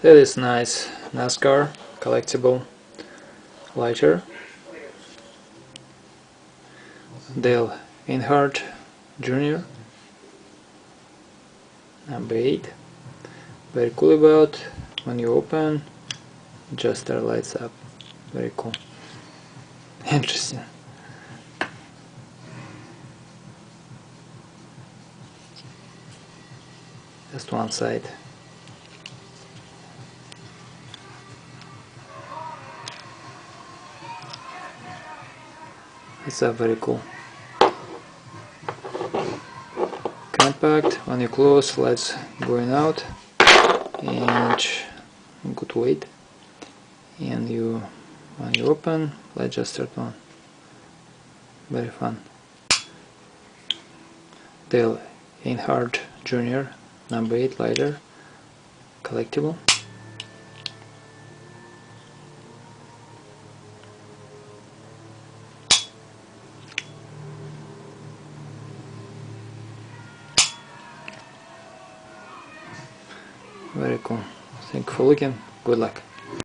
That is nice Nascar collectible lighter. Dale Earnhardt Jr. number 8. Very cool about when you open, just lights up. Very cool. Interesting. Just one side. It's very cool. Compact. When you close, lights going out, and good weight. And when you open, light just start on. Very fun. Dale Earnhardt Jr. number 8 lighter, collectible. Very cool. Thank you for looking. Good luck.